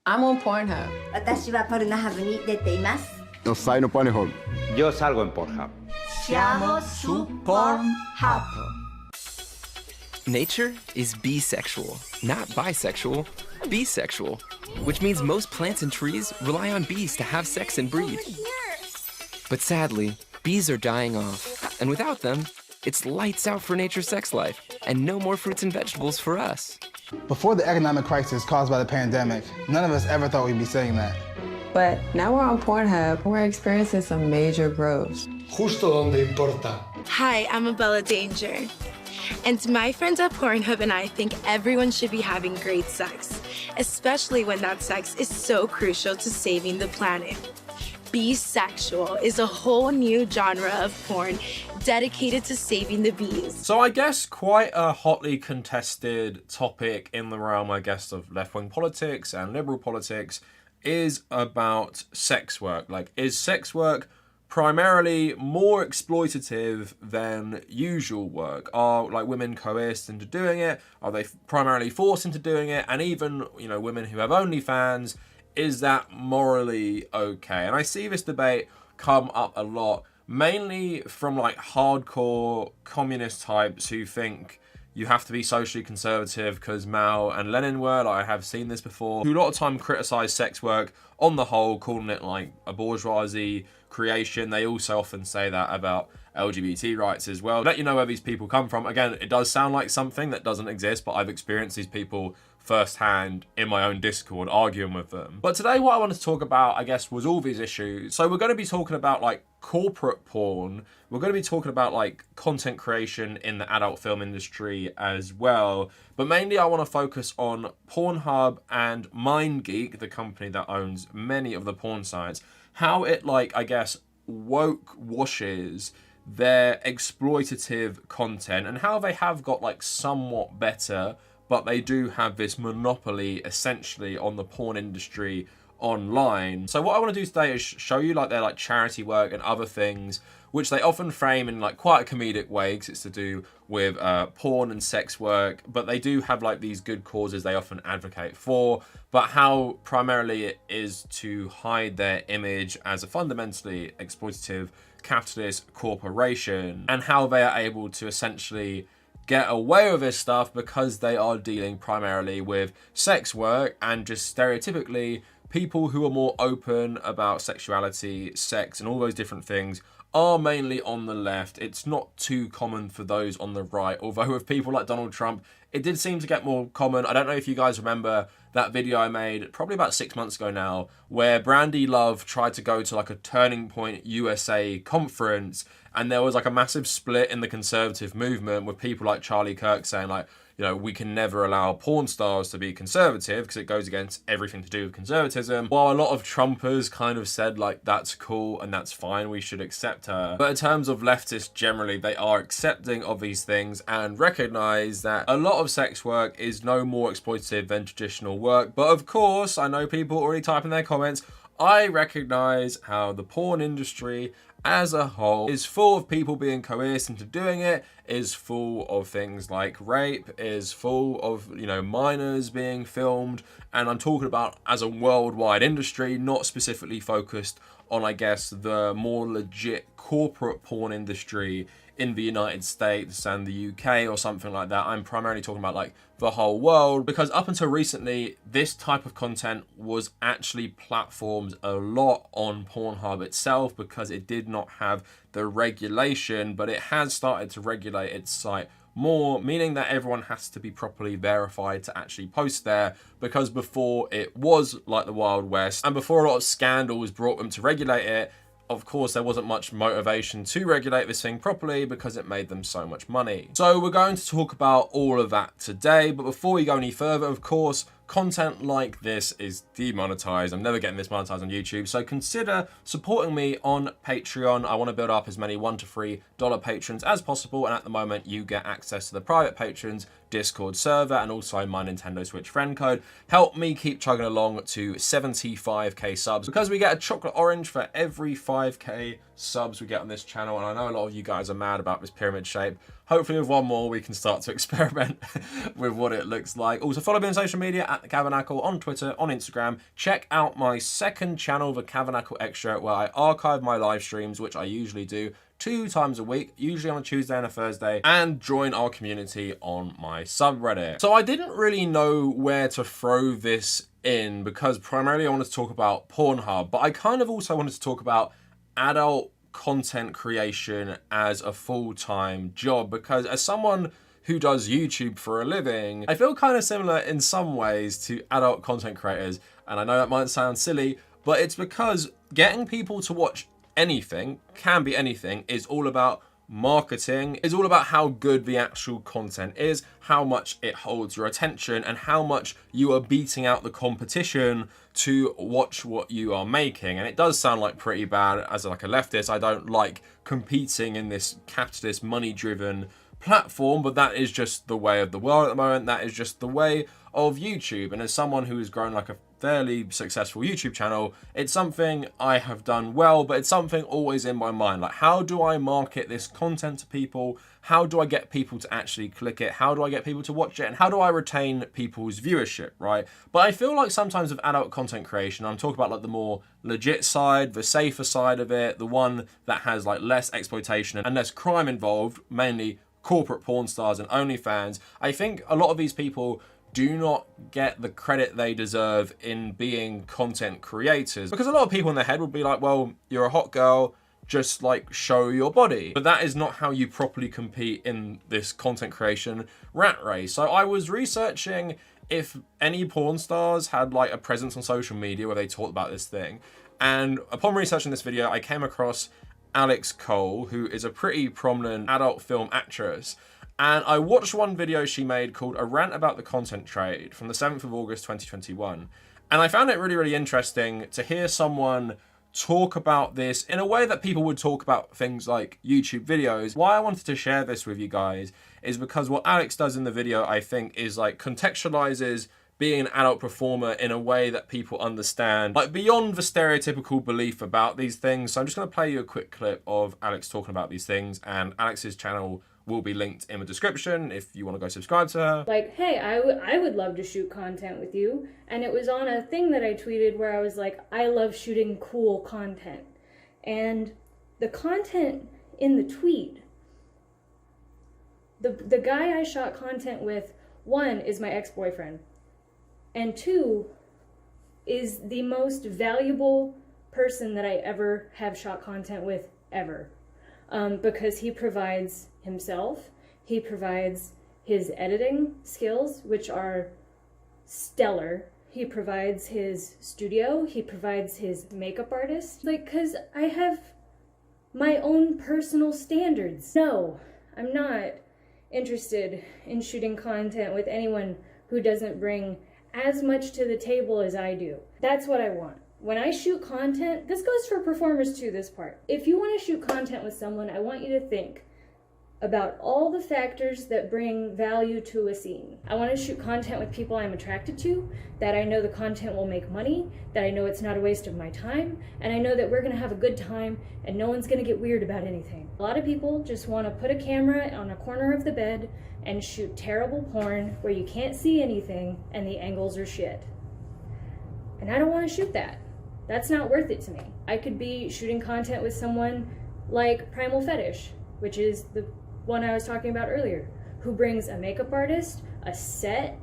I'm on PrnHub. 私はPrnHubに出ています。 Yo sai no PnHub. Yo salgo en PrnHub. Siamo su PrnHub. Nature is bisexual, not bisexual, bisexual, which means most plants and trees rely on bees to have sex and breed. But sadly, bees are dying off, and without them, it's lights out for nature's sex life, and no more fruits and vegetables for us. Before the economic crisis caused by the pandemic, none of us ever thought we'd be saying that. But now we're on PrnHub. We're experiencing some major growth. Justo donde importa. Hi, I'm Abella Danger. And my friends at PrnHub and I think everyone should be having great sex, especially when that sex is so crucial to saving the planet. Bisexual is a whole new genre of porn dedicated to saving the bees. So I guess quite a hotly contested topic in the realm, I guess, of left-wing politics and liberal politics is about sex work. Like, is sex work primarily more exploitative than usual work? Are like women coerced into doing it? Are they primarily forced into doing it? And even, you know, women who have OnlyFans, is that morally okay? And I see this debate come up a lot, mainly from like hardcore communist types who think you have to be socially conservative because Mao and Lenin were. Like, I have seen this before, who a lot of time criticize sex work on the whole, calling it like a bourgeoisie creation. They also often say that about LGBT rights as well. Let you know where these people come from. Again, it does sound like something that doesn't exist, but I've experienced these people firsthand in my own Discord, arguing with them. But today what I wanted to talk about, I guess, was all these issues. So we're going to be talking about like corporate porn. We're going to be talking about like content creation in the adult film industry as well. But mainly I want to focus on PrnHub and MindGeek, the company that owns many of the porn sites, how it, like, I guess, woke washes their exploitative content and how they have got like somewhat better, but they do have this monopoly essentially on the porn industry online. So what I want to do today is show you like their like charity work and other things, which they often frame in like quite a comedic way because it's to do with porn and sex work, but they do have like these good causes they often advocate for, but how primarily it is to hide their image as a fundamentally exploitative capitalist corporation, and how they are able to essentially get away with this stuff because they are dealing primarily with sex work and just stereotypically people who are more open about sexuality, sex, and all those different things are mainly on the left. It's not too common for those on the right, although with people like Donald Trump, it did seem to get more common. I don't know if you guys remember that video I made probably about 6 months ago now, where Brandy Love tried to go to like a Turning Point USA conference, and there was like a massive split in the conservative movement with people like Charlie Kirk saying like, you know, we can never allow porn stars to be conservative because it goes against everything to do with conservatism. While a lot of Trumpers kind of said like, that's cool and that's fine, we should accept her. But in terms of leftists generally, they are accepting of these things and recognize that a lot of sex work is no more exploitative than traditional work. But of course, I know people already type in their comments, I recognize how the porn industry as a whole is full of people being coerced into doing it, is full of things like rape, is full of, you know, minors being filmed, and I'm talking about as a worldwide industry, not specifically focused on, I guess, the more legit corporate porn industry in the United States and the UK or something like that. I'm primarily talking about like the whole world, because up until recently, this type of content was actually platformed a lot on PrnHub itself because it did not have the regulation, but it has started to regulate its site more, meaning that everyone has to be properly verified to actually post there, because before it was like the Wild West, and before a lot of scandals brought them to regulate it, of course, there wasn't much motivation to regulate this thing properly because it made them so much money. So we're going to talk about all of that today, but before we go any further, of course, content like this is demonetized. I'm never getting this monetized on YouTube, so consider supporting me on Patreon. I want to build up as many $1 to $3 patrons as possible, and at the moment you get access to the private patrons Discord server and also my Nintendo Switch friend code. Help me keep chugging along to 75k subs, because we get a chocolate orange for every 5k subs we get on this channel, and I know a lot of you guys are mad about this pyramid shape. Hopefully with one more we can start to experiment with what it looks like. Also follow me on social media at the Kavernacle on Twitter, on Instagram. Check out my second channel, the Kavernacle Extra, where I archive my live streams, which I usually do 2 times a week, usually on a Tuesday and a Thursday, and join our community on my subreddit. So I didn't really know where to throw this in, because primarily I wanted to talk about PrnHub, but I kind of also wanted to talk about adult content creation as a full-time job, because as someone who does YouTube for a living, I feel kind of similar in some ways to adult content creators. And I know that might sound silly, but it's because getting people to watch anything, can be anything, is all about marketing, is all about how good the actual content is, how much it holds your attention, and how much you are beating out the competition to watch what you are making. And it does sound like pretty bad. As like a leftist, I don't like competing in this capitalist, money-driven platform, but that is just the way of the world at the moment. That is just the way of YouTube. And as someone who has grown like a fairly successful YouTube channel, it's something I have done well, but it's something always in my mind. Like, how do I market this content to people? How do I get people to actually click it? How do I get people to watch it? And how do I retain people's viewership, right? But I feel like sometimes with adult content creation, I'm talking about like the more legit side, the safer side of it, the one that has like less exploitation and less crime involved, mainly corporate porn stars and OnlyFans. I think a lot of these people do not get the credit they deserve in being content creators, because a lot of people in their head would be like, well, you're a hot girl, just like show your body. But that is not how you properly compete in this content creation rat race. So I was researching if any porn stars had like a presence on social media where they talked about this thing, and upon researching this video I came across Alex Cole, who is a pretty prominent adult film actress. And I watched one video she made called A Rant About the Content Trade from the 7th of August 2021. And I found it really, really interesting to hear someone talk about this in a way that people would talk about things like YouTube videos. Why I wanted to share this with you guys is because what Alex does in the video, I think, is like contextualizes being an adult performer in a way that people understand, like beyond the stereotypical belief about these things. So I'm just going to play you a quick clip of Alex talking about these things, and Alex's channel will be linked in the description if you want to go subscribe to her. Like, hey, I would love to shoot content with you. And it was on a thing that I tweeted where I was like, I love shooting cool content. And the content in the tweet, the guy I shot content with, 1, is my ex-boyfriend. And 2, is the most valuable person that I ever have shot content with, ever. Because he provides himself, he provides his editing skills, which are stellar, he provides his studio, he provides his makeup artist. Like, because I have my own personal standards. No, I'm not interested in shooting content with anyone who doesn't bring as much to the table as I do. That's what I want. When I shoot content, this goes for performers too, this part. If you want to shoot content with someone, I want you to think about all the factors that bring value to a scene. I want to shoot content with people I'm attracted to, that I know the content will make money, that I know it's not a waste of my time, and I know that we're going to have a good time and no one's going to get weird about anything. A lot of people just want to put a camera on a corner of the bed and shoot terrible porn where you can't see anything and the angles are shit. And I don't want to shoot that. That's not worth it to me. I could be shooting content with someone like Primal Fetish, which is the one I was talking about earlier, who brings a makeup artist, a set,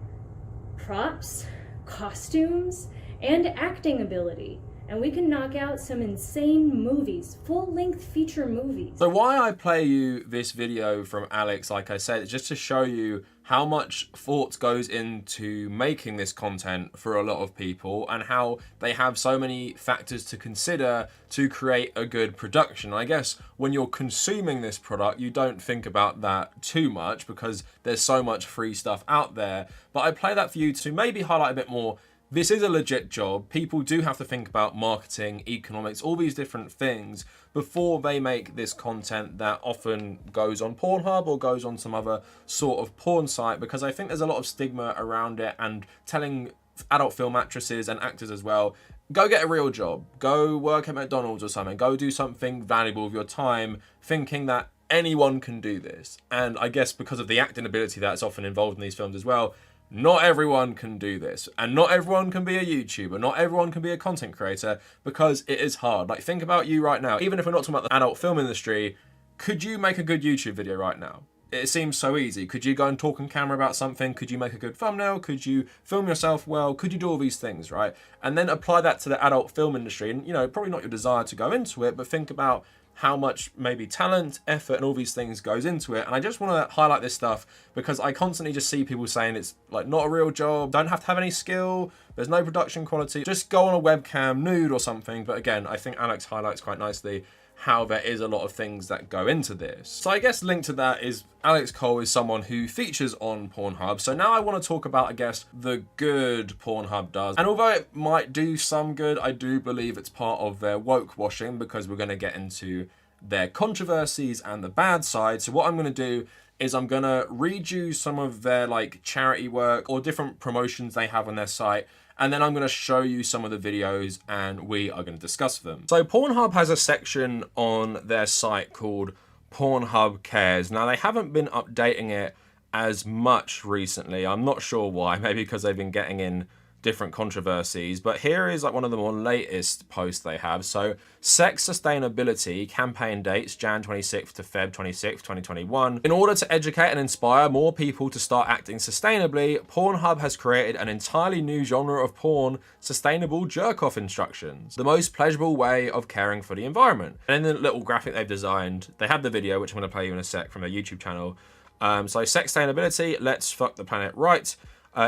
props, costumes, and acting ability. And we can knock out some insane movies, full-length feature movies. So why I play you this video from Alex, like I said, is just to show you how much thought goes into making this content for a lot of people and how they have so many factors to consider to create a good production. I guess when you're consuming this product, you don't think about that too much because there's so much free stuff out there. But I play that for you to maybe highlight a bit more this is a legit job. People do have to think about marketing, economics, all these different things before they make this content that often goes on PrnHub or goes on some other sort of porn site, because I think there's a lot of stigma around it, and telling adult film actresses and actors as well, go get a real job, go work at McDonald's or something, go do something valuable with your time, thinking that anyone can do this. And I guess because of the acting ability that's often involved in these films as well, not everyone can do this, and not everyone can be a YouTuber, not everyone can be a content creator, because it is hard. Like, think about you right now. Even if we're not talking about the adult film industry, could you make a good YouTube video right now? It seems so easy. Could you go and talk on camera about something? Could you make a good thumbnail? Could you film yourself well? Could you do all these things, right? And then apply that to the adult film industry. And, you know, probably not your desire to go into it, but think about how much maybe talent, effort, and all these things goes into it. And I just want to highlight this stuff because I constantly just see people saying it's like not a real job, don't have to have any skill, there's no production quality, just go on a webcam nude or something. But again, I think Alex highlights quite nicely how there is a lot of things that go into this. So I guess linked to that is Alex Cole is someone who features on PrnHub. So now I want to talk about, I guess, the good PrnHub does. And although it might do some good, I do believe it's part of their woke washing, because we're going to get into their controversies and the bad side. So what I'm going to do is I'm going to read you some of their like charity work or different promotions they have on their site, and then I'm going to show you some of the videos and we are going to discuss them. So PrnHub has a section on their site called PrnHub Cares. Now, they haven't been updating it as much recently. I'm not sure why, maybe because they've been getting in different controversies, but here is like one of the more latest posts they have. So sex sustainability campaign dates Jan 26th to Feb 26th 2021. In order to educate and inspire more people to start acting sustainably, PrnHub has created an entirely new genre of porn, sustainable jerk-off instructions, the most pleasurable way of caring for the environment. And in the little graphic they've designed, they have the video, which I'm going to play you in a sec from their YouTube channel. So sex sustainability, let's fuck the planet right.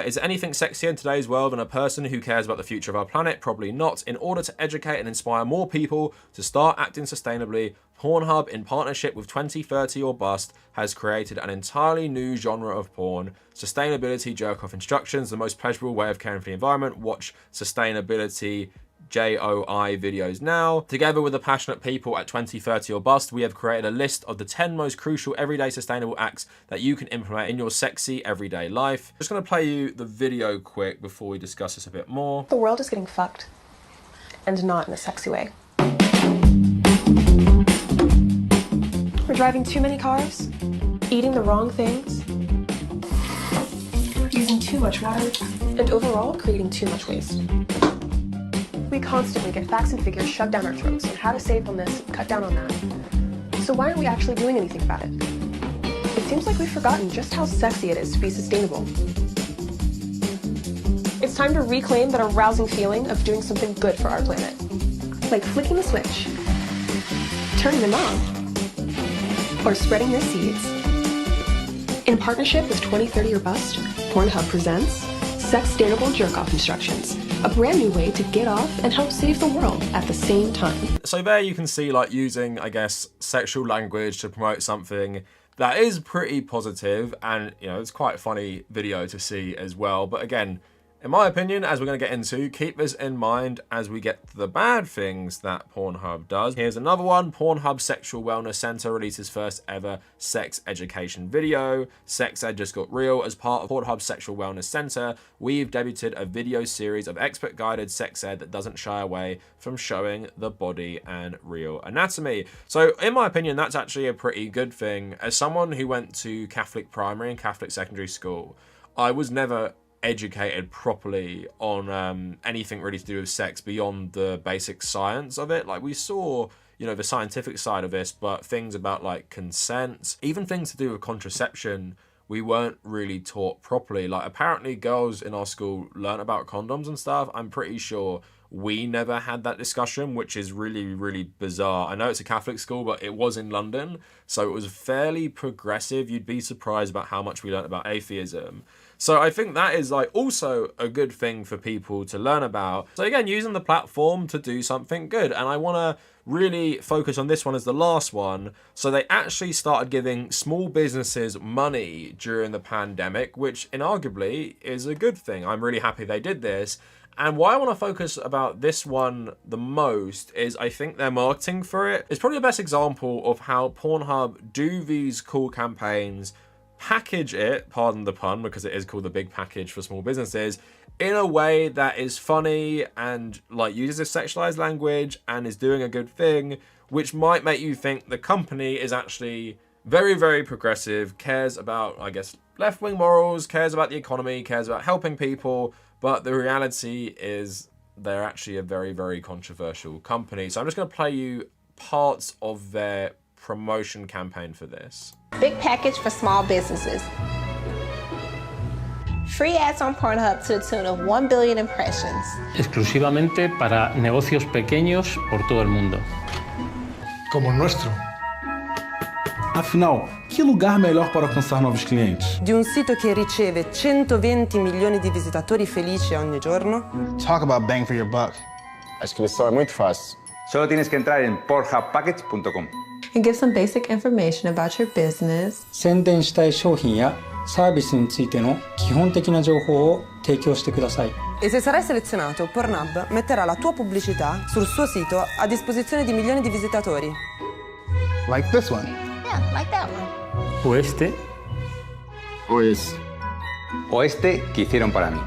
Is there anything sexier in today's world than a person who cares about the future of our planet? Probably not. In order to educate and inspire more people to start acting sustainably, PrnHub, in partnership with 2030 or Bust, has created an entirely new genre of porn, sustainability jerk-off instructions, the most pleasurable way of caring for the environment. Watch sustainability JOI videos now. Together with the passionate people at 2030 or Bust, we have created a list of the 10 most crucial everyday sustainable acts that you can implement in your sexy everyday life. Just going to play you the video quick before we discuss this a bit more. The world is getting fucked, and not in a sexy way. We're driving too many cars, eating the wrong things, using too much water, and overall creating too much waste. We constantly get facts and figures shoved down our throats on how to save on this and cut down on that. So why aren't we actually doing anything about it? It seems like we've forgotten just how sexy it is to be sustainable. It's time to reclaim that arousing feeling of doing something good for our planet. Like flicking the switch, turning the knob, or spreading your seeds. In partnership with 2030 or Bust, PrnHub presents Sex-Sustainable Jerk-Off Instructions, a brand new way to get off and help save the world at the same time. So there you can see, like, using, I guess, sexual language to promote something that is pretty positive, and, you know, it's quite a funny video to see as well. But again, in my opinion, as we're going to get into, keep this in mind as we get to the bad things that PrnHub does. Here's another one. PrnHub Sexual Wellness Center releases first ever sex education video. Sex ed just got real. As part of PrnHub Sexual Wellness Center, we've debuted a video series of expert guided sex ed that doesn't shy away from showing the body and real anatomy. So in my opinion, that's actually a pretty good thing. As someone who went to Catholic primary and Catholic secondary school, I was never educated properly on anything really to do with sex beyond the basic science of it. Like, we saw, you know, the scientific side of this, but things about like consent, even things to do with contraception, we weren't really taught properly. Like, apparently girls in our school learn about condoms and stuff. I'm pretty sure we never had that discussion, which is really, really bizarre. I know it's a Catholic school, but it was in London, so it was fairly progressive. You'd be surprised about how much we learned about atheism. So I think that is like also a good thing for people to learn about. So again, using the platform to do something good. And I want to really focus on this one as the last one. So they actually started giving small businesses money during the pandemic, which inarguably is a good thing. I'm really happy they did this. And why I want to focus about this one the most is I think their marketing for it is probably the best example of how PrnHub do these cool campaigns, package it, pardon the pun, because it is called the big package for small businesses, in a way that is funny and like uses a sexualized language and is doing a good thing, which might make you think the company is actually very, very progressive, cares about, I guess, left-wing morals, cares about the economy, cares about helping people, but the reality is they're actually a very, very controversial company. So I'm just going to play you parts of their promotion campaign for this. Big package for small businesses. Free ads on PrnHub to the tune of 1 billion impressions. Exclusivamente para negocios pequeños por todo el mundo. Como el nuestro. Afinal, que lugar melhor para alcançar novos clientes? Di un sito che riceve 120 milioni di visitatori felici ogni giorno. Talk about bang for your buck. Acho que isso é muito fácil. Solo tienes que entrar en PrnHubPackage.com. And give some basic information about your business. 宣伝したい商品やサービスについての基本的な情報を提供してください。E se sarai selezionato, PrnHub metterà la tua pubblicità sul suo sito a disposizione di milioni di visitatori. Like this one. Yeah, like that one. O este. O ese. O este que hicieron para mí.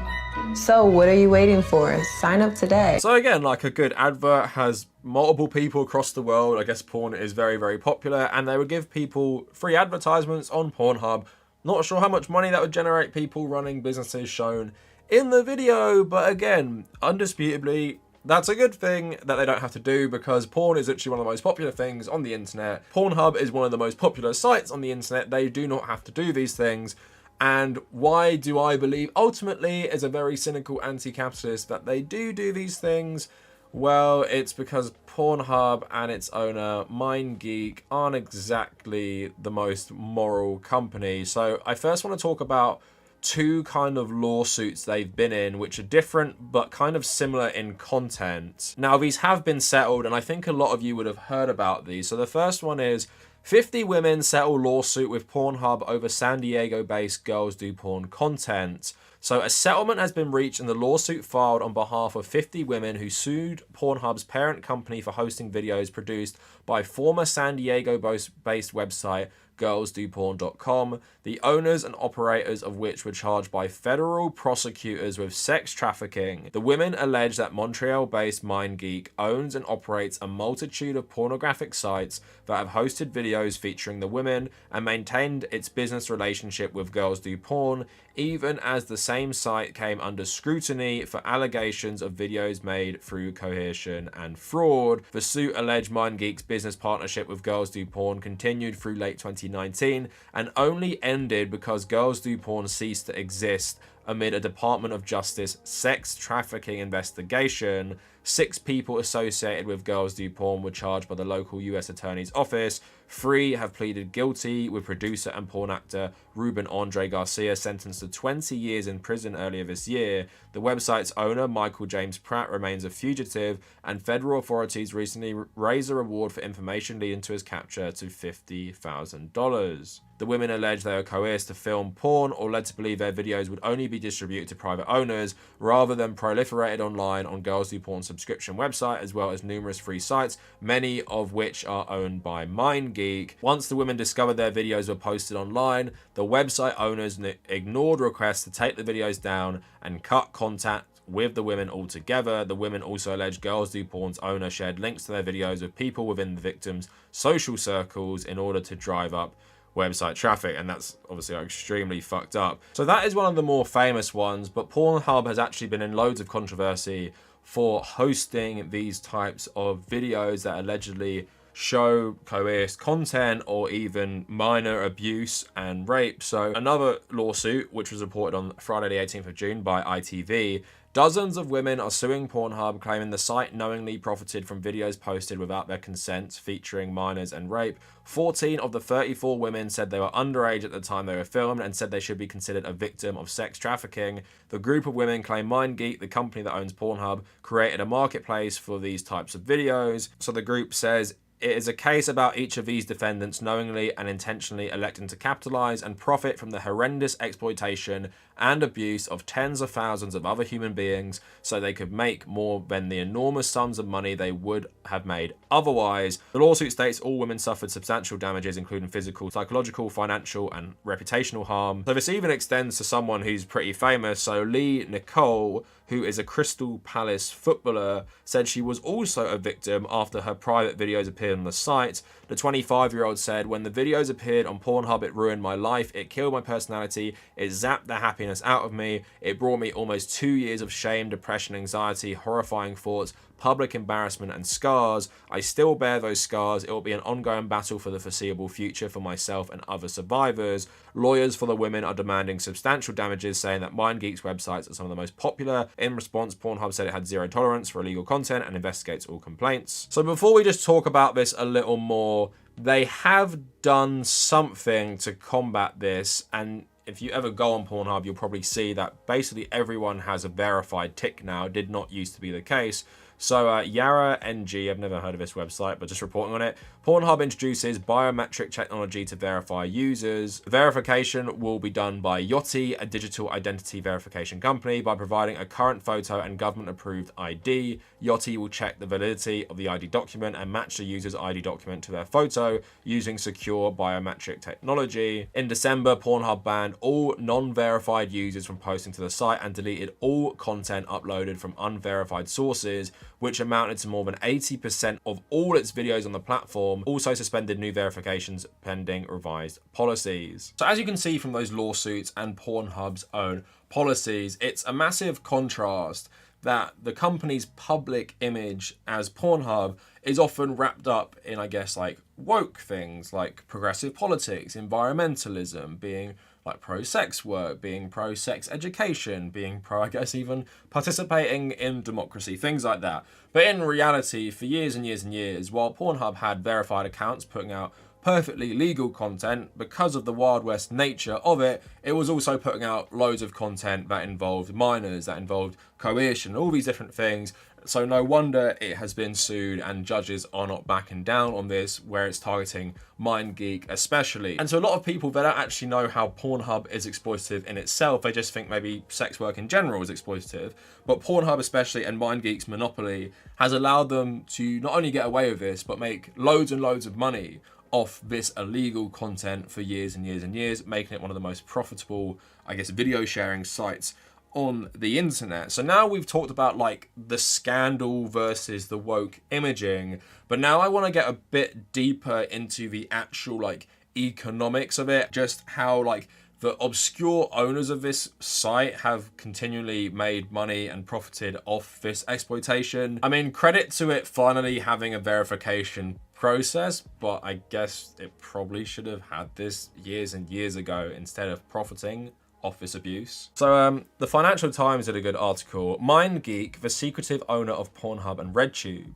So what are you waiting for? Sign up today. So again, like a good advert has multiple people across the world. I guess porn is very, very popular, and they would give people free advertisements on PrnHub. Not sure how much money that would generate people running businesses shown in the video, but again, undisputably, that's a good thing that they don't have to do because porn is actually one of the most popular things on the internet. PrnHub is one of the most popular sites on the internet. They do not have to do these things. And why do I believe ultimately, as a very cynical anti-capitalist, that they do these things? Well, it's because PrnHub and its owner, MindGeek, aren't exactly the most moral company. So I first want to talk about two kind of lawsuits they've been in, which are different but kind of similar in content. Now, these have been settled, and I think a lot of you would have heard about these. So the first one is 50 women settle lawsuit with PrnHub over San Diego-based girls do porn content. So a settlement has been reached and the lawsuit filed on behalf of 50 women who sued PrnHub's parent company for hosting videos produced by former San Diego-based website girlsdoporn.com, the owners and operators of which were charged by federal prosecutors with sex trafficking. The women allege that Montreal-based MindGeek owns and operates a multitude of pornographic sites that have hosted videos featuring the women and maintained its business relationship with Girls Do Porn, even as the same site came under scrutiny for allegations of videos made through coercion and fraud. The suit alleged MindGeek's business partnership with Girls Do Porn continued through late 2019 and only ended because Girls Do Porn ceased to exist amid a Department of Justice sex trafficking investigation. 6 people associated with Girls Do Porn were charged by the local US Attorney's Office. 3 have pleaded guilty, with producer and porn actor Ruben Andre Garcia sentenced to 20 years in prison earlier this year. The website's owner, Michael James Pratt, remains a fugitive, and federal authorities recently raised a reward for information leading to his capture to $50,000. The women allege they were coerced to film porn or led to believe their videos would only be distributed to private owners rather than proliferated online on Girls Do Porn subscription website, as well as numerous free sites, many of which are owned by MindGeek. Once the women discovered their videos were posted online, the website owners ignored requests to take the videos down and cut contact with the women altogether. The women also alleged Girls Do Porn's owner shared links to their videos with people within the victims' social circles in order to drive up website traffic, and that's obviously extremely fucked up. So that is one of the more famous ones, but PrnHub has actually been in loads of controversy for hosting these types of videos that allegedly show coerced content or even minor abuse and rape. So another lawsuit, which was reported on Friday the 18th of June by ITV, dozens of women are suing PrnHub, claiming the site knowingly profited from videos posted without their consent featuring minors and rape. 14 of the 34 women said they were underage at the time they were filmed and said they should be considered a victim of sex trafficking. The group of women claim MindGeek, the company that owns PrnHub, created a marketplace for these types of videos. So the group says It is a case about each of these defendants knowingly and intentionally electing to capitalize and profit from the horrendous exploitation and abuse of tens of thousands of other human beings so they could make more than the enormous sums of money they would have made otherwise. The lawsuit states all women suffered substantial damages, including physical, psychological, financial, and reputational harm. So this even extends to someone who's pretty famous. So Lee Nicole, who is a Crystal Palace footballer, said she was also a victim after her private videos appeared on the site. The 25-year-old said, "When the videos appeared on PrnHub, it ruined my life. It killed my personality. It zapped the happiness out of me. It brought me almost 2 years of shame, depression, anxiety, horrifying thoughts, public embarrassment, and scars. I still bear those scars. It will be an ongoing battle for the foreseeable future for myself and other survivors." Lawyers for the women are demanding substantial damages, saying that MindGeek's websites are some of the most popular. In response, PrnHub said it had zero tolerance for illegal content and investigates all complaints. So before we just talk about this a little more, they have done something to combat this, and if you ever go on PrnHub, you'll probably see that basically everyone has a verified tick now. It did not used to be the case. So Yara NG, I've never heard of this website, but just reporting on it. PrnHub introduces biometric technology to verify users. Verification will be done by Yachty, a digital identity verification company, by providing a current photo and government-approved ID. Yachty will check the validity of the ID document and match the user's ID document to their photo using secure biometric technology. In December, PrnHub banned all non-verified users from posting to the site and deleted all content uploaded from unverified sources, which amounted to more than 80% of all its videos on the platform. Also suspended new verifications pending revised policies. So as you can see from those lawsuits and PrnHub's own policies, it's a massive contrast that the company's public image as PrnHub is often wrapped up in, I guess, like woke things like progressive politics, environmentalism, being like pro-sex work, being pro-sex education, being pro, I guess, even participating in democracy, things like that. But in reality, for years and years and years, while PrnHub had verified accounts putting out perfectly legal content, because of the Wild West nature of it, it was also putting out loads of content that involved minors, that involved coercion, all these different things. So no wonder it has been sued, and judges are not backing down on this, where it's targeting MindGeek especially. And so a lot of people, they don't actually know how PrnHub is exploitative in itself. They just think maybe sex work in general is exploitative. But PrnHub especially, and MindGeek's monopoly, has allowed them to not only get away with this, but make loads and loads of money off this illegal content for years and years and years, making it one of the most profitable, I guess, video sharing sites on the internet. So now we've talked about like the scandal versus the woke imaging, but now I want to get a bit deeper into the actual like economics of it, just how like the obscure owners of this site have continually made money and profited off this exploitation. I mean, credit to it finally having a verification process, but I guess it probably should have had this years and years ago instead of profiting off this abuse. So the Financial Times did a good article. MindGeek, the secretive owner of PrnHub and RedTube.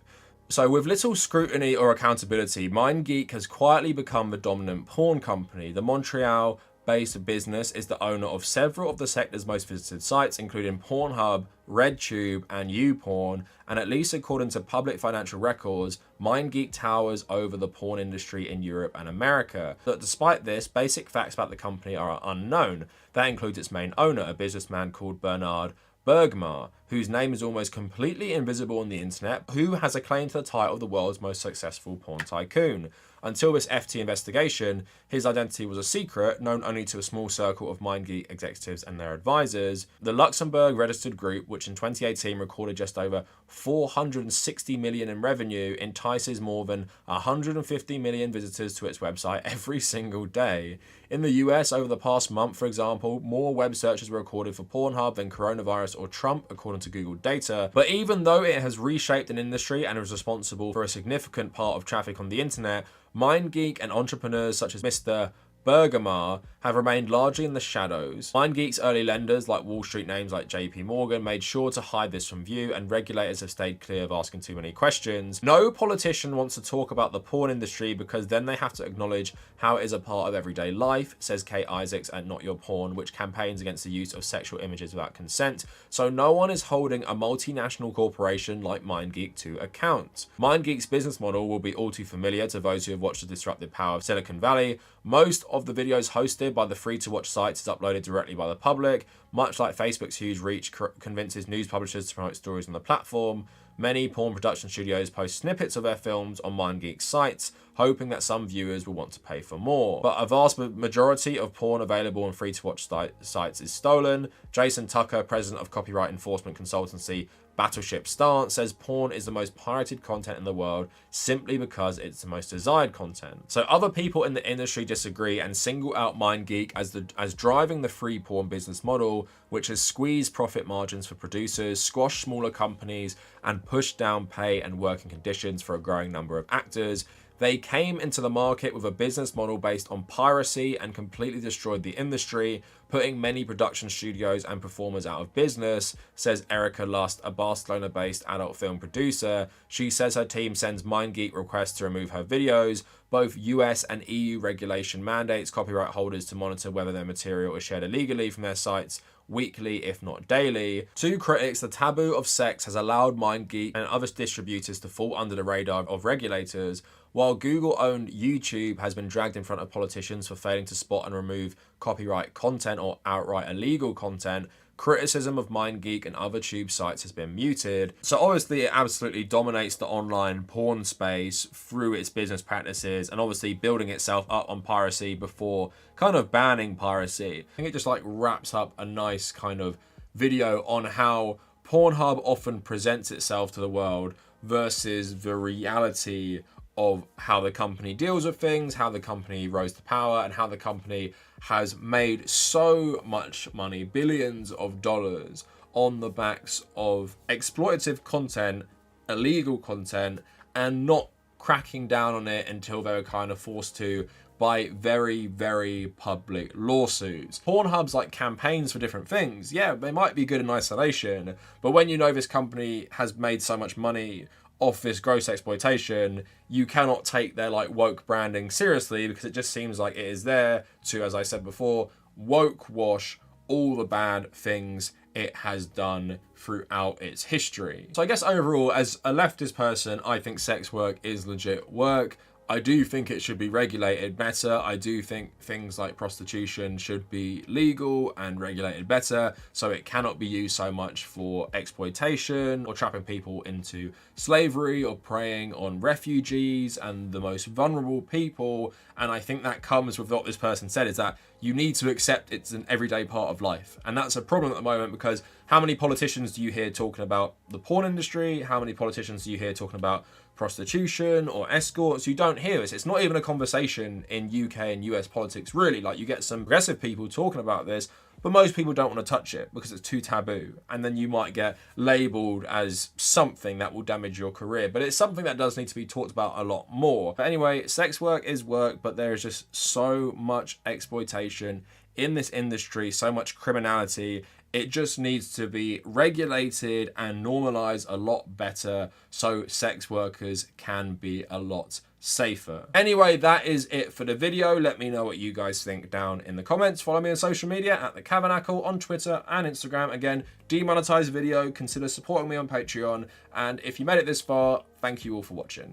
So with little scrutiny or accountability, MindGeek has quietly become the dominant porn company. The Montreal-based business is the owner of several of the sector's most visited sites, including PrnHub, RedTube, and YouPorn, and at least according to public financial records, MindGeek towers over the porn industry in Europe and America. But despite this, basic facts about the company are unknown. That includes its main owner, a businessman called Bernard Bergmar, whose name is almost completely invisible on the internet, who has a claim to the title of the world's most successful porn tycoon. Until this FT investigation, his identity was a secret, known only to a small circle of MindGeek executives and their advisors. The Luxembourg-registered group, which in 2018 recorded just over 460 million in revenue, entices more than 150 million visitors to its website every single day. In the US, over the past month, for example, more web searches were recorded for PrnHub than coronavirus or Trump, according to Google data. But even though it has reshaped an industry and is responsible for a significant part of traffic on the internet, MindGeek and entrepreneurs such as Mr. Bergamo have remained largely in the shadows. MindGeek's early lenders, like Wall Street names like JP Morgan, made sure to hide this from view, and regulators have stayed clear of asking too many questions. No politician wants to talk about the porn industry because then they have to acknowledge how it is a part of everyday life, says Kate Isaacs at Not Your Porn, which campaigns against the use of sexual images without consent. So no one is holding a multinational corporation like MindGeek to account. MindGeek's business model will be all too familiar to those who have watched the disruptive power of Silicon Valley. Most of the videos hosted by the free-to-watch sites is uploaded directly by the public. Much like Facebook's huge reach convinces news publishers to promote stories on the platform, many porn production studios post snippets of their films on MindGeek's sites, hoping that some viewers will want to pay for more. But a vast majority of porn available on free-to-watch sites is stolen. Jason Tucker, president of copyright enforcement consultancy Battleship Stance, says porn is the most pirated content in the world simply because it's the most desired content. So other people in the industry disagree and single out MindGeek as driving the free porn business model, which has squeezed profit margins for producers, squashed smaller companies, and pushed down pay and working conditions for a growing number of actors. They came into the market with a business model based on piracy and completely destroyed the industry, putting many production studios and performers out of business, says Erica Lust, a Barcelona-based adult film producer. She says her team sends MindGeek requests to remove her videos. Both US and EU regulation mandates copyright holders to monitor whether their material is shared illegally from their sites weekly, if not daily. To critics, the taboo of sex has allowed MindGeek and other distributors to fall under the radar of regulators, while Google-owned YouTube has been dragged in front of politicians for failing to spot and remove copyright content or outright illegal content. Criticism of MindGeek and other tube sites has been muted. So obviously it absolutely dominates the online porn space through its business practices and obviously building itself up on piracy before kind of banning piracy. I think it just like wraps up a nice kind of video on how PrnHub often presents itself to the world versus the reality of how the company deals with things, how the company rose to power, and how the company has made so much money, billions of dollars, on the backs of exploitative content, illegal content, and not cracking down on it until they were kind of forced to by very, very public lawsuits. PrnHub's like campaigns for different things. Yeah, they might be good in isolation, but when you know this company has made so much money off this gross exploitation, you cannot take their like woke branding seriously because it just seems like it is there to, as I said before, woke wash all the bad things it has done throughout its history. So I guess overall, as a leftist person, I think sex work is legit work. I do think it should be regulated better. I do think things like prostitution should be legal and regulated better, so it cannot be used so much for exploitation or trapping people into slavery or preying on refugees and the most vulnerable people. And I think that comes with what this person said, is that you need to accept it's an everyday part of life. And that's a problem at the moment, because how many politicians do you hear talking about the porn industry? How many politicians do you hear talking about prostitution or escorts? You don't hear this. It's not even a conversation in UK and US politics, really. Like, you get some progressive people talking about this, but most people don't want to touch it because it's too taboo. And then you might get labeled as something that will damage your career. But it's something that does need to be talked about a lot more. But anyway, sex work is work, but there is just so much exploitation in this industry, so much criminality. It just needs to be regulated and normalized a lot better so sex workers can be a lot safer. Anyway, that is it for the video. Let me know what you guys think down in the comments. Follow me on social media at the Kavernacle on Twitter and Instagram. Again, demonetized video. Consider supporting me on Patreon. And if you made it this far, thank you all for watching.